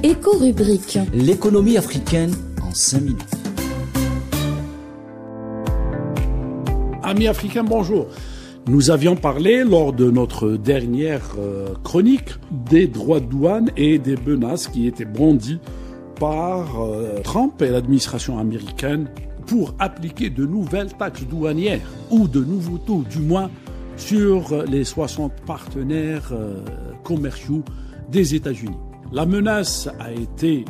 Éco-rubrique. L'économie africaine en 5 minutes. Amis africains, bonjour. Nous avions parlé lors de notre dernière chronique des droits de douane et des menaces qui étaient brandies par Trump et l'administration américaine pour appliquer de nouvelles taxes douanières ou de nouveaux taux, du moins, sur les 60 partenaires commerciaux des États-Unis. La menace a été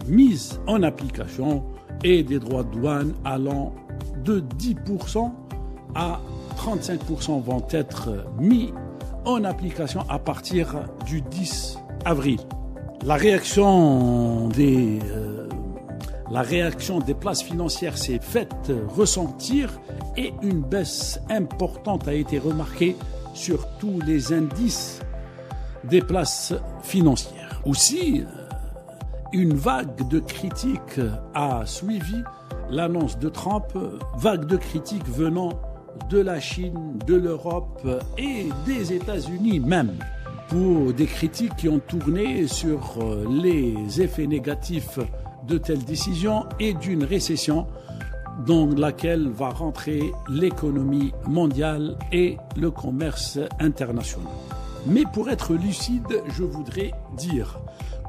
mise en application et des droits de douane allant de 10% à 35% vont être mis en application à partir du 10 avril. La réaction des places financières s'est faite ressentir et une baisse importante a été remarquée sur tous les indices des places financières. Aussi, une vague de critiques a suivi l'annonce de Trump, vague de critiques venant de la Chine, de l'Europe et des États-Unis même, pour des critiques qui ont tourné sur les effets négatifs de telles décisions et d'une récession dans laquelle va rentrer l'économie mondiale et le commerce international. Mais pour être lucide, je voudrais dire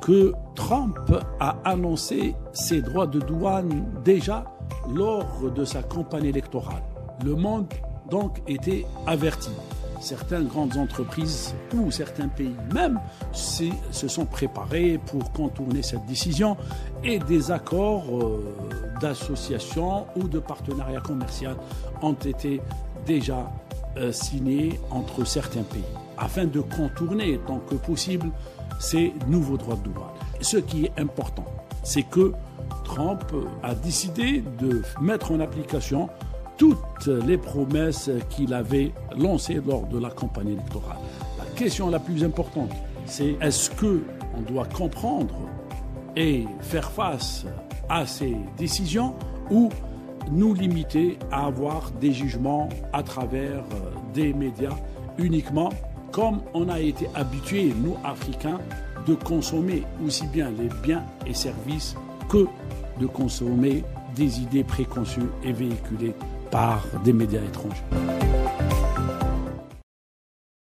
que Trump a annoncé ses droits de douane déjà lors de sa campagne électorale. Le monde donc était averti. Certaines grandes entreprises ou certains pays même se sont préparés pour contourner cette décision et des accords d'association ou de partenariat commercial ont été déjà signés entre certains pays afin de contourner tant que possible ces nouveaux droits de douane. Ce qui est important, c'est que Trump a décidé de mettre en application toutes les promesses qu'il avait lancées lors de la campagne électorale. La question la plus importante, c'est est-ce qu'on doit comprendre et faire face à ces décisions ou nous limiter à avoir des jugements à travers des médias uniquement, comme on a été habitués, nous, Africains, de consommer aussi bien les biens et services que de consommer des idées préconçues et véhiculées par des médias étrangers.